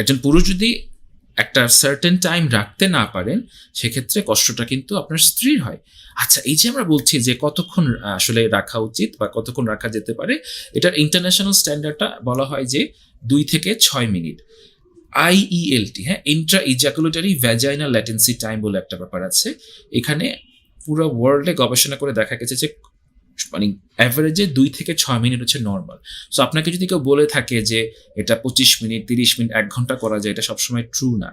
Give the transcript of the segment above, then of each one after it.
একজন পুরুষ যদি একটা সার্টেন টাইম রাখতে না পারেন, সেক্ষেত্রে কষ্টটা কিন্তু আপনার স্ত্রীর হয়। আচ্ছা, এই যে আমরা বলছি যে কতক্ষণ আসলে রাখা উচিত বা কতক্ষণ রাখা যেতে পারে, এটার ইন্টারন্যাশনাল স্ট্যান্ডার্ডটা বলা হয় যে 2 থেকে 6 মিনিট। আইইএলটি, হ্যাঁ, Intra ejaculatory vaginal latency time বলে একটা ব্যাপার আছে। এখানে পুরো ওয়ার্ল্ডে গবেষণা করে দেখা গেছে যে মানে অ্যাভারেজে 2 থেকে 6 মিনিট হচ্ছে নর্মাল। সো আপনাকে যদি কেউ বলে থাকে যে এটা 25 মিনিট, 30 মিনিট, 1 ঘন্টা করা যায়, এটা সবসময় ট্রু না,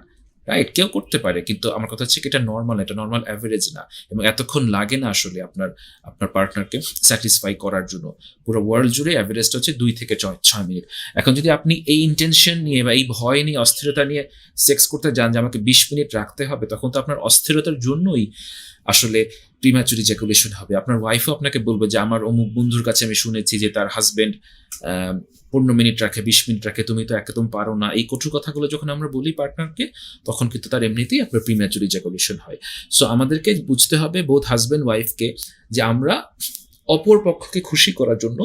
রাইট? কেউ করতে পারে, কিন্তু আমার কথা হচ্ছে কি এটা নর্মাল, এটা নর্মাল অ্যাভারেজ না, এবং এতক্ষণ লাগে না আসলে আপনার আপনার পার্টনারকে স্যাটিসফাই করার জন্য। পুরো ওয়ার্ল্ড জুড়ে অ্যাভারেজটা হচ্ছে 2 থেকে 6 মিনিট। এখন যদি আপনি এই ইন্টেনশন নিয়ে বা এই ভয় নিয়ে, অস্থিরতা নিয়ে সেক্স করতে যান যে আমাকে 20 মিনিট রাখতে হবে, তখন তো আপনার অস্থিরতার জন্যই আসলে প্রিম্যাচুর ইজাকুলেশন হবে। আপনার ওয়াইফও আপনাকে বলবে যে আমার অমুক বন্ধুর কাছে আমি শুনেছি যে তার হাজবেন্ড 15 মিনিট রাখে, 20 মিনিট রাখে, তুমি তো একদম পারো না। এই কঠোর কথাগুলো যখন আমরা বলি পার্টনারকে, তখন কিন্তু তার এমনিতেই আপনার প্রিম্যাচুর ইজাকুলেশন হয়। সো আমাদেরকে বুঝতে হবে, বোথ হাজবেন্ড ওয়াইফকে, যে আমরা অপর পক্ষকে খুশি করার জন্য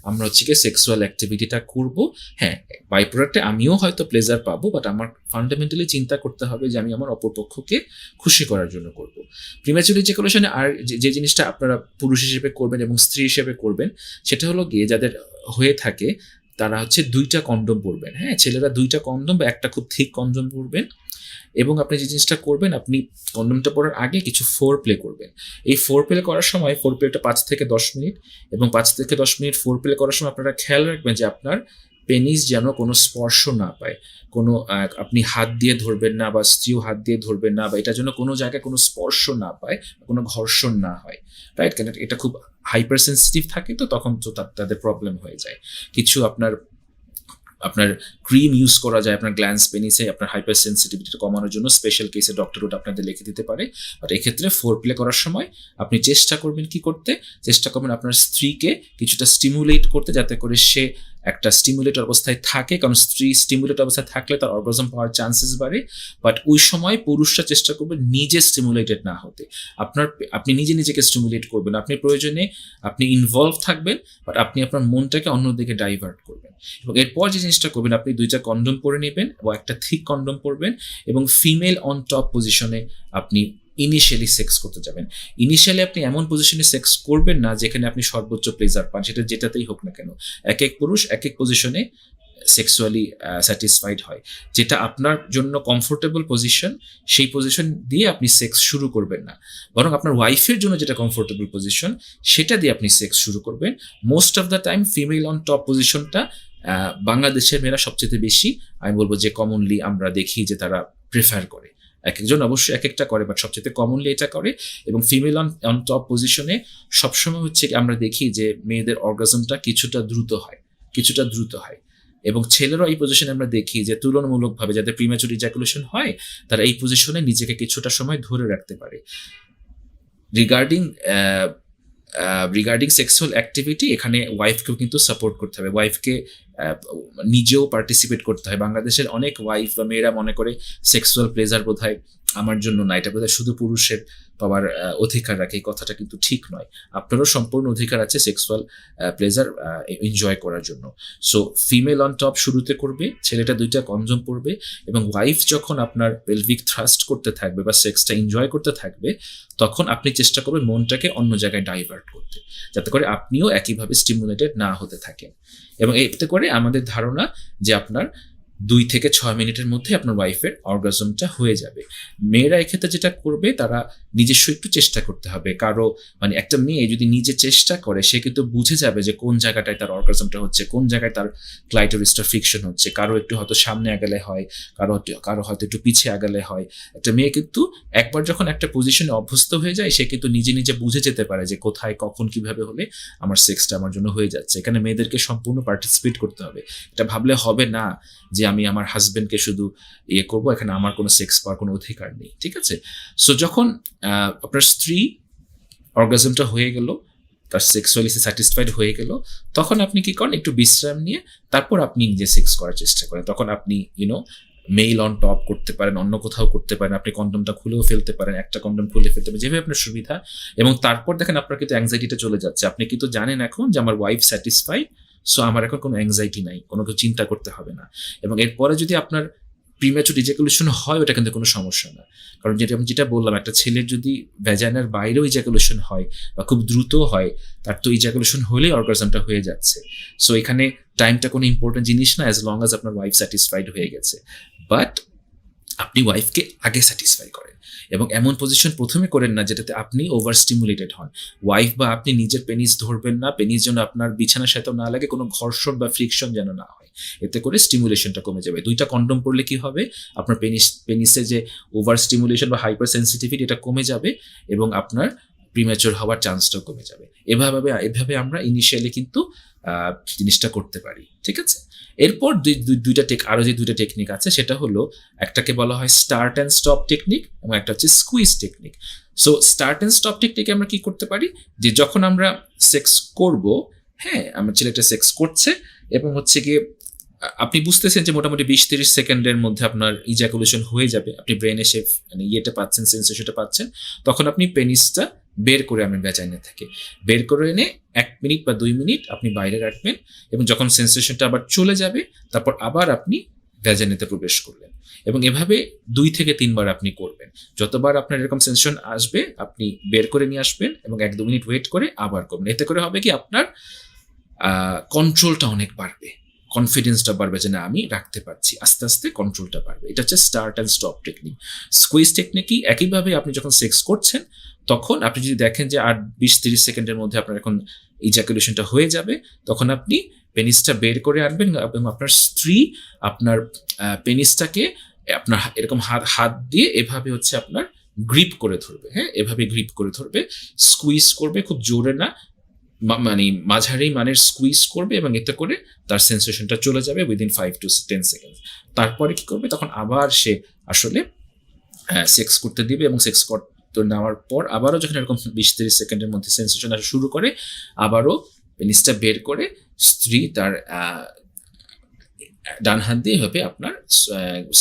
আমরা হচ্ছে গিয়ে সেক্সুয়াল অ্যাক্টিভিটিটা করব। হ্যাঁ, বাই প্রোডাক্টে আমিও হয়তো প্লেজার পাবো, বাট আমার ফান্ডামেন্টালি চিন্তা করতে হবে যে আমি আমার অপর পক্ষকে খুশি করার জন্য করব। প্রিম্যাচুর ইজাকুলেশনে আর যে জিনিসটা আপনারা পুরুষ হিসেবে করবেন এবং স্ত্রী হিসেবে করবেন, সেটা হলো গিয়ে যাদের হয়ে থাকে তারা হচ্ছে 2টা কন্ডোম পরবেন। হ্যাঁ, ছেলেরা 2টা কন্ডোম বা একটা খুব থিক কন্ডোম পরবেন। এবং আপনি যে জিনিসটা করবেন, আপনি কন্ডোমটা পরার আগে কিছু ফোর প্লে করবেন। এই ফোর প্লে করার সময়, ফোর প্লেটা 5 থেকে 10 মিনিট, এবং 5 থেকে 10 মিনিট ফোর প্লে করার সময় আপনারা খেয়াল রাখবেন যে আপনার পেনিস যেন কোনো স্পর্শ না পায়, কোনো আপনি হাত দিয়ে ধরবেন না বা স্ত্রীও হাত দিয়ে ধরবেন না, বা এটা যেন কোনো জায়গায় কোনো স্পর্শ না পায়, কোনো ঘর্ষণ না হয়, রাইট? কেন এটা খুব হাইপার সেন্সিটিভ থাকে, তো তখন তো তাদের প্রবলেম হয়ে যায়। কিছু আপনার ক্রিম ইউজ করা যায় আপনার গ্ল্যান্স পেনিসে আপনার হাইপার সেন্সিটিভিটিটা কমানোর জন্য, স্পেশাল কেসে ডক্টর ওটা আপনাদের লিখে দিতে পারে। বাট এক্ষেত্রে ফোর প্লে করার সময় আপনি চেষ্টা করবেন চেষ্টা করবেন আপনার স্ত্রীকে কিছুটা স্টিমুলেট করতে, যাতে করে সে একটা স্টিমুলেট অবস্থায় থাকে, কারণ স্ত্রী স্টিমুলেট অবস্থায় থাকলে তার অর্গাজম পাওয়ার চান্সেস বাড়ে। বাট ওই সময় পুরুষরা চেষ্টা করবেন নিজে স্টিমুলেটেড না হতে। আপনি নিজেকে স্টিমুলেট করবেন, আপনি প্রয়োজনে আপনি ইনভলভ থাকবেন, বাট আপনি আপনার মনটাকে অন্যদিকে ডাইভার্ট করবেন। এবং এরপর যে জিনিসটা করবেন, আপনি 2টা কন্ডোম পরে নেবেন বা একটা থিক কন্ডোম পরবেন, এবং ফিমেল অন টপ পজিশনে আপনি ইনিশিয়ালি সেক্স করতে যাবেন। ইনিশিয়ালি আপনি এমন পজিশনে সেক্স করবেন না যেখানে আপনি সর্বোচ্চ প্লেজার পান, সেটা যেটাতেই হোক না কেন। এক এক পুরুষ এক এক পজিশনে সেক্সুয়ালি স্যাটিসফাইড হয়। যেটা আপনার জন্য কমফোর্টেবল পজিশন, সেই পজিশন দিয়ে আপনি সেক্স শুরু করবেন না, বরং আপনার ওয়াইফের জন্য যেটা কমফোর্টেবল পজিশন, সেটা দিয়ে আপনি সেক্স শুরু করবেন। Most of the time female on top পজিশনটা বাংলাদেশের মেয়েরা সবচেয়ে বেশি, আমি বলবো যে কমনলি আমরা দেখি যে তারা প্রেফার করে। এক একজন অবশ্যই এক একটা করে, বাট সবচেয়ে কমনলি এটা করে। এবং ফিমেল অন টপ পজিশনে সবসময় হচ্ছে আমরা দেখি যে মেয়েদের অর্গাজমটা কিছুটা দ্রুত হয়। এবং ছেলেরাও এই পজিশনে আমরা দেখি যে তুলনামূলকভাবে যাদের প্রিম্যাচুর ইজাকুলেশন হয়, তারা এই পজিশনে নিজেকে কিছুটা সময় ধরে রাখতে পারে। রিগার্ডিং সেক্সুয়াল অ্যাক্টিভিটি, এখানে ওয়াইফকেও কিন্তু সাপোর্ট করতে হবে, ওয়াইফকে নিজেও পার্টিসিপেট করতে হয়। বাংলাদেশের অনেক ওয়াইফ বা মেয়েরা মনে করে সেক্সুয়াল প্লেজার বোধহয় আমার জন্য না, এটা বোধহয় শুধু পুরুষের পাওয়ার অধিকার রাখে। এই কথাটা কিন্তু ঠিক নয়। আপনারও সম্পূর্ণ অধিকার আছে সেক্সুয়াল প্লেজার এনজয় করার জন্য। সো ফিমেল অন টপ শুরুতে করবে, ছেলেটা 2টা কন্ডোম পরবে, এবং ওয়াইফ যখন আপনার পেলভিক থ্রাস্ট করতে থাকবে বা সেক্সটা এনজয় করতে থাকবে, তখন আপনি চেষ্টা করবেন মনটাকে অন্য জায়গায় ডাইভার্ট করতে, যাতে করে আপনিও একইভাবে স্টিমুলেটেড না হতে থাকেন। এবং এতে করে আমাদের ধারণা যে আপনার 2 থেকে 6 মিনিটের মধ্যে আপনার ওয়াইফের অর্গাজমটা হয়ে যাবে। মেয়েরা এক্ষেত্রে যেটা করবে, তারা নিজস্ব একটু চেষ্টা করতে হবে। কারো একটা মেয়ে যদি নিজে চেষ্টা করে, সে কিন্তু বুঝে যাবে যে কোন জায়গাটায় তার অর্গাজমটা হচ্ছে, কোন জায়গায় তার ক্লাইটোরিসটা ফ্রিকশন হচ্ছে। কারো একটু হয়তো সামনে আগালে হয়, কারো হয়তো একটু পিছিয়ে আগালে হয়। একটা মেয়ে কিন্তু একবার যখন একটা পজিশনে অভ্যস্ত হয়ে যায়, সে কিন্তু নিজে বুঝে যেতে পারে যে কোথায় কখন কিভাবে হলে আমার সেক্সটা আমার জন্য হয়ে যাচ্ছে। এখানে মেয়েদেরকে সম্পূর্ণ পার্টিসিপেট করতে হবে। এটা ভাবলে হবে না যে আমি আমার হাজবেন্ডকে শুধু করবো, এখানে আমার কোনো সেক্স পাওয়ার কোনো অধিকার নেই, ঠিক আছে? সো যখন আপনার স্ত্রী অর্গাজমটা হয়ে গেল, তার সেক্সুয়ালি স্যাটিসফাইড হয়ে গেল, তখন আপনি কি করেন, একটু বিশ্রাম নিয়ে তারপর আপনি নিজে সেক্স করার চেষ্টা করেন। তখন আপনি মেইল অন টপ করতে পারেন, অন্য কোথাও করতে পারেন, আপনি কন্ডোমটা খুলেও ফেলতে পারেন, একটা কন্ডোম খুলে ফেলতে পারেন, যেভাবে আপনার সুবিধা। এবং তারপর দেখেন আপনার কিন্তু অ্যাংজাইটিটা চলে যাচ্ছে। আপনি কিন্তু জানেন এখন যে আমার ওয়াইফ স্যাটিসফাইড, সো আমার এখন কোনো অ্যাংজাইটি নাই, কোনো কিছু চিন্তা করতে হবে না। এবং এরপরে যদি আপনার প্রিম্যাচুর ইজাকুলেশন হয় ওটা কিন্তু কোনো সমস্যা না। কারণ আমি যেটা বললাম, একটা ছেলের যদি ভ্যাজাইনার বাইরেও ইজাকুলেশন হয় বা খুব দ্রুত হয়, তার তো ইজাকুলেশন হলেই অর্গাজমটা হয়ে যাচ্ছে। সো এখানে টাইমটা কোনো ইম্পর্টেন্ট জিনিস না, অ্যাজ লং অ্যাজ আপনার ওয়াইফ স্যাটিসফাইড হয়ে গেছে। বাট আপনি ওয়াইফকে আগে স্যাটিসফাই করেন, এবং এমন পজিশন প্রথমে করেন না যেটাতে আপনি ওভার স্টিমুলেটেড হন। ওয়াইফ বা আপনি নিজের পেনিস ধরবেন না, পেনিস যেন আপনার বিছানার সাথেও না লাগে, কোনো ঘর্ষণ বা ফ্রিকশন যেন না হয়, এতে করে স্টিমুলেশনটা কমে যাবে। 2টা কন্ডোম পড়লে কি হবে, আপনার পেনিসে যে ওভার স্টিমুলেশন বা হাইপার সেন্সিটিভিটি এটা কমে যাবে, এবং আপনার প্রিম্যাচুর হওয়ার চান্সটাও কমে যাবে। এভাবে আমরা ইনিশিয়ালি কিন্তু জিনিসটা করতে পারি, ঠিক আছে। এরপর আরো যে 2টা টেকনিক আছে, সেটা হলো, একটাকে বলা হয় স্টার্ট অ্যান্ড স্টপ টেকনিক, এবং একটা হচ্ছে squeeze technique. So start and stop টেকনিকে আমরা কি করতে পারি, যে যখন আমরা সেক্স করব, হ্যাঁ, আমার ছেলেটা সেক্স করছে, এবং হচ্ছে গিয়ে আপনি বুঝতেছেন যে মোটামুটি 20-30 সেকেন্ডের মধ্যে আপনার ইজাকুলেশন হয়ে যাবে, আপনি ব্রেনে সে মানে ইয়েটা পাচ্ছেন, সেন্সেশনটা পাচ্ছেন, তখন আপনি পেনিসটা বের করে আনবেন ভ্যাজাইনা থেকে। বের করে এনে 1 মিনিট বা 2 মিনিট আপনি বাইরে রাখবেন, এবং যখন সেন্সেশনটা আবার চলে যাবে, তারপর আবার আপনি ভ্যাজাইনাতে প্রবেশ করলেন, এবং এভাবে 2 থেকে 3 বার আপনি করবেন। যতবার আপনার এরকম সেন্সেশন আসবে, আপনি বের করে নিয়ে আসবেন এবং 1-2 মিনিট ওয়েট করে আবার করবেন। এতে করে হবে কি, আপনার কন্ট্রোলটা অনেক বাড়বে, কনফিডেন্সটা বাড়বে যে না, আমি রাখতে পারছি, আস্তে আস্তে কন্ট্রোলটা বাড়বে। এটা হচ্ছে start and stop technique. Squeeze টেকনিকই একইভাবে, আপনি যখন সেক্স করছেন, তখন আপনি যদি দেখেন যে আর 20-30 সেকেন্ডের মধ্যে আপনার এখন ইজাকুলেশনটা হয়ে যাবে, তখন আপনি পেনিসটা বের করে আনবেন, এবং আপনার স্ত্রী আপনার পেনিসটাকে আপনার এরকম হাত দিয়ে এভাবে হচ্ছে আপনার গ্রিপ করে ধরবে, হ্যাঁ, এভাবে গ্রিপ করে ধরবে, স্কুইজ করবে, খুব জোরে না, মানে মাঝারি মানের স্কুইজ করবে, এবং এতে করে তার সেন্সেশনটা চলে যাবে উইদিন 5-10 সেকেন্ড। তারপরে কি করবে, তখন আবার সে আসলে সেক্স করতে দিবে, এবং সেক্স করতে নেওয়ার পর আবারও যখন এরকম 20-30 সেকেন্ডের মধ্যে সেন্সেশন আসা শুরু করে, আবারও পেনিসটা বের করে স্ত্রী তার ডান হাত দিয়ে এভাবে আপনার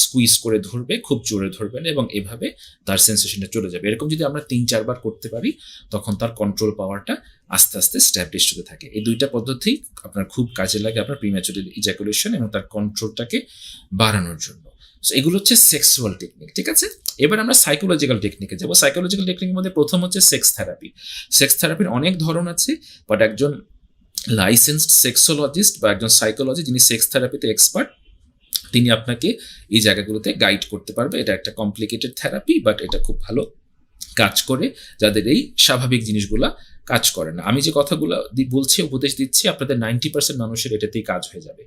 স্কুইজ করে ধরবে, খুব জোরে ধরবেন, এবং এভাবে তার সেন্সেশনটা চলে যাবে। এরকম যদি আমরা 3-4 বার করতে পারি, তখন তার কন্ট্রোল পাওয়ারটা আস্তে আস্তে স্ট্যাবলিশ হতে থাকে। এই 2টা পদ্ধতি আপনার খুব কাজে লাগে আপনার প্রিম্যাচুর ইজাকুলেশন এবং তার কন্ট্রোলটাকে বাড়ানোর জন্য। এগুলো হচ্ছে সেক্সুয়াল টেকনিক, ঠিক আছে। এবার আমরা সাইকোলজিক্যাল টেকনিকে যাবো। সাইকোলজিক্যাল টেকনিকের মধ্যে প্রথম হচ্ছে সেক্স থেরাপি। সেক্স থেরাপির অনেক ধরন আছে, বাট একজন লাইসেন্সড সেক্সোলজিস্ট বা একজন সাইকোলজি যিনি সেক্স থেরাপিতে এক্সপার্ট, তিনি আপনাকে এই জায়গাগুলোতে গাইড করতে পারবে। এটা একটা কমপ্লিকেটেড থেরাপি, বাট এটা খুব ভালো কাজ করে যাদের এই স্বাভাবিক জিনিসগুলা কাজ করে না। আমি যে কথাগুলো বলছি, উপদেশ দিচ্ছি, আপনাদের 90% মানুষের এটাতেই কাজ হয়ে যাবে।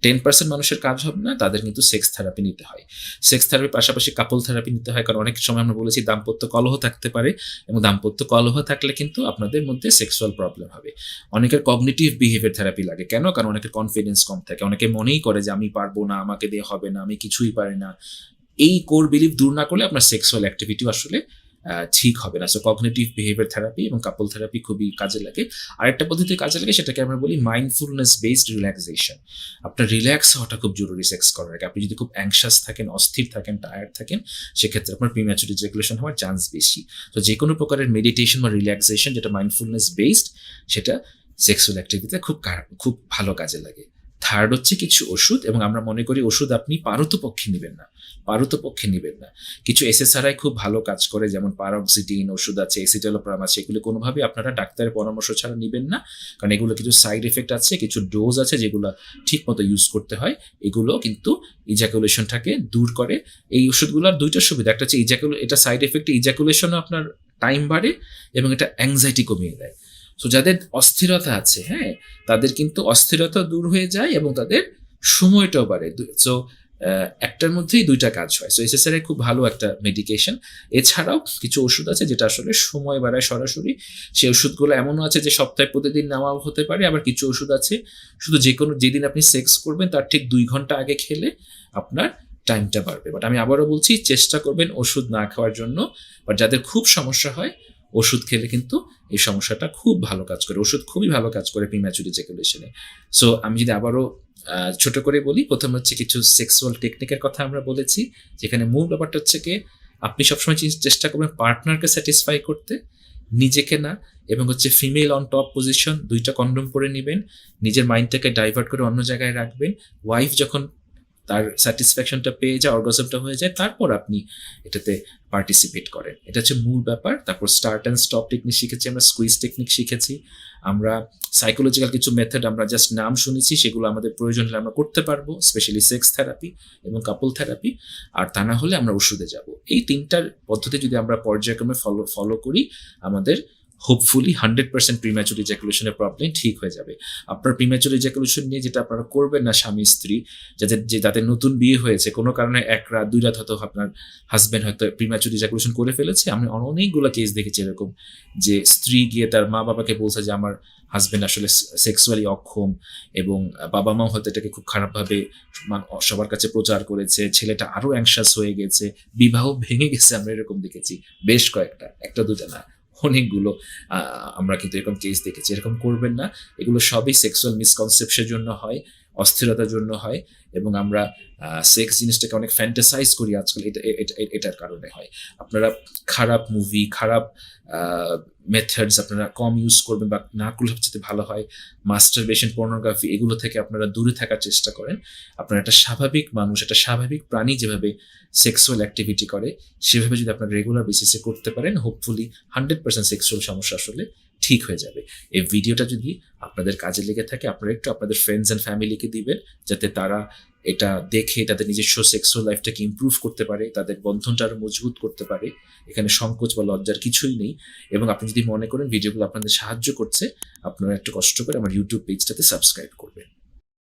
10% মানুষের কাজ হবে না, তাদের কিন্তু সেক্স থেরাপি নিতে হয়। সেক্স থেরাপির পাশাপাশি কাপল থেরাপি নিতে হয়, কারণ অনেক সময় আমরা বলেছি দাম্পত্য কলহ থাকতে পারে, এবং দাম্পত্য কলহ থাকলে কিন্তু আপনাদের মধ্যে সেক্সুয়াল প্রবলেম হবে। অনেকের কগনিটিভ বিহেভিয়ার থেরাপি লাগে, কেন? কারণ অনেকের কনফিডেন্স কম থাকে, অনেকে মনেই করে যে আমি পারবো না, আমাকে দিয়ে হবে না, আমি কিছুই পারি না। এই কোর বিলিফ দূর না করলে আপনার সেক্সুয়াল অ্যাক্টিভিটিও আসলে ঠিক হবে না। সো কগনিটিভ বিহেভিয়ার থেরাপি এবং কাপল থেরাপি খুবই কাজে লাগে। আরেকটা পদ্ধতি কাজে লাগে, সেটাকে আমরা বলি মাইন্ডফুলনেস বেসড রিল্যাক্সেশন। আপনার রিল্যাক্স হওয়াটা খুব জরুরি সেক্স করার আগে। আপনি যদি খুব অ্যাংশাস থাকেন, অস্থির থাকেন, টায়ার্ড থাকেন, সেক্ষেত্রে আপনার প্রিম্যাচুর ইজাকুলেশন হওয়ার চান্স বেশি। তো যে কোনো প্রকারের মেডিটেশন বা রিল্যাক্সেশন যেটা মাইন্ডফুলনেস বেসড, সেটা সেক্সুয়াল অ্যাক্টিভিটিতে খুব ভালো কাজে লাগে। থার্ড হচ্ছে কিছু ওষুধ, এবং আমরা মনে করি ওষুধ আপনি পারতপক্ষে নেবেন না। কিছু এসএসআরআই খুব ভালো কাজ করে, যেমন পারক্সিটিন ওষুধ আছে, এসিটালোপ্রাম আছে, এগুলো কোনোভাবে আপনারা ডাক্তারের পরামর্শ ছাড়া নেবেন না, কারণ এগুলো কিছু সাইড এফেক্ট আছে, কিছু ডোজ আছে যেগুলো ঠিক মতো ইউজ করতে হয়। এগুলো কিন্তু ইজাকুলেশনটাকে দূর করে। এই ওষুধগুলোর 2টা সুবিধা, একটা হচ্ছে এটা সাইড এফেক্টে ইজাকুলেশনও আপনার টাইম বাড়ে, এবং এটা অ্যাংজাইটি কমিয়ে দেয়। সো যাদের অস্থিরতা আছে, হ্যাঁ, তাদের কিন্তু অস্থিরতা দূর হয়ে যায়, এবং তাদের সময়টাও বাড়ে। সো একটার মধ্যেই 2টা কাজ হয়। সো এসএসআরআই খুব ভালো একটা মেডিকেশন। এছাড়াও কিছু ওষুধ আছে যেটা আসলে সময় বাড়ায় সরাসরি। সেই ওষুধগুলো এমনও আছে যে সপ্তাহে প্রতিদিন নেওয়া হতে পারে, আবার কিছু ওষুধ আছে শুধু যেদিন আপনি সেক্স করবেন তার ঠিক 2 ঘন্টা আগে খেলে আপনার টাইমটা বাড়বে। বাট আমি আবারও বলছি, চেষ্টা করবেন ওষুধ না খাওয়ার জন্য। বাট যাদের খুব সমস্যা হয়, ওষুধ খেলে কিন্তু এই সমস্যাটা খুব ভালো কাজ করে। ওষুধ খুবই ভালো কাজ করে প্রিম্যাচুর ইজাকুলেশনে। সো আমি যদি আবারও ছোট করে বলি, প্রথম হচ্ছে কিছু সেক্সুয়াল টেকনিকের কথা আমরা বলেছি, যেখানে মূল ব্যাপারটা হচ্ছে কি, আপনি সবসময় চেষ্টা করবেন পার্টনারকে স্যাটিসফাই করতে, নিজেকে না। এবং হচ্ছে ফিমেল অন টপ পজিশন, 2টা কন্ডোম পরে নেবেন, নিজের মাইন্ডটাকে ডাইভার্ট করে অন্য জায়গায় রাখবেন। ওয়াইফ যখন তার স্যাটিসফ্যাকশনটা পেয়ে যায়, অর্গাজমটা হয়ে যায়, তারপর আপনি এটাতে পার্টিসিপেট করেন। এটা হচ্ছে মূল ব্যাপার। তারপর স্টার্ট অ্যান্ড স্টপ টেকনিক শিখেছি আমরা, স্কুইজ টেকনিক শিখেছি আমরা, সাইকোলজিক্যাল কিছু মেথড আমরা জাস্ট নাম শুনেছি, সেগুলো আমাদের প্রয়োজন হলে আমরা করতে পারবো, স্পেশালি সেক্স থেরাপি এবং কাপল থেরাপি। আর তা না হলে আমরা ওষুধে যাব। এই তিনটার পদ্ধতি যদি আমরা পর্যায়ক্রমে ফলো করি, আমাদের হোপফুলি 100% প্রিম্যাচুর ইজাকুলেশনের প্রবলেম ঠিক হয়ে যাবে। আপনার প্রিম্যাচুর ইজাকুলেশন নিয়ে যেটা আপনারা করবেন না স্বামী স্ত্রী, যাদের নতুন বিয়ে হয়েছে, কোনো কারণে 1 রাত 2 রাত হয়তো আপনার হাজব্যান্ড হয়তো প্রিম্যাচুর ইজাকুলেশন করে ফেলেছে। আমি অনেকগুলো কেস দেখেছি এরকম, যে স্ত্রী গিয়ে তার মা বাবাকে বলছে যে আমার হাজব্যান্ড আসলে সেক্সুয়ালি অক্ষম, এবং বাবা মাও হয়তো এটাকে খুব খারাপভাবে সবার কাছে প্রচার করেছে, ছেলেটা আরো অ্যাংশাস হয়ে গেছে, বিবাহ ভেঙে গেছে। আমরা এরকম দেখেছি বেশ কয়েকটা, একটা দুটা না, অনেকগুলো আমরা কিন্তু এরকম কেস দেখেছি। এরকম করবেন না। এগুলো সবই সেক্সুয়াল মিসকনসেপশনের জন্য হয়, অস্থিরতার জন্য হয়, এবং আমরা সেক্স জিনিসটাকে অনেক ফ্যান্টাসাইজ করি আজকাল, এটার কারণে হয়। আপনারা খারাপ মুভি, খারাপ মেথডস আপনারা কম ইউজ করবেন, বা না করলে সবচেয়ে ভালো হয়। মাস্টারবেশন, পর্নোগ্রাফি, এগুলো থেকে আপনারা দূরে থাকার চেষ্টা করেন। আপনারা একটা স্বাভাবিক মানুষ, একটা স্বাভাবিক প্রাণী যেভাবে সেক্সুয়াল অ্যাক্টিভিটি করে, সেভাবে যদি আপনারা রেগুলার বেসিসে করতে পারেন, হোপফুলি 100% সেক্সুয়াল সমস্যা আসলে ঠিক হয়ে যাবে। এই ভিডিওটা যদি আপনাদের কাজে লেগে থাকে, আপনারা একটু আপনাদের ফ্রেন্ডস অ্যান্ড ফ্যামিলিকে দিবেন, যাতে তারা এটা দেখে তাদের নিজস্ব সেক্সুয়াল লাইফটাকে ইমপ্রুভ করতে পারে, তাদের বন্ধনটা আরো মজবুত করতে পারে। এখানে সংকোচ বা লজ্জার কিছুই নেই। এবং আপনি যদি মনে করেন ভিডিওগুলো আপনাদের সাহায্য করছে, আপনারা একটু কষ্ট করে আমার ইউটিউব পেজটাতে সাবস্ক্রাইব করবেন।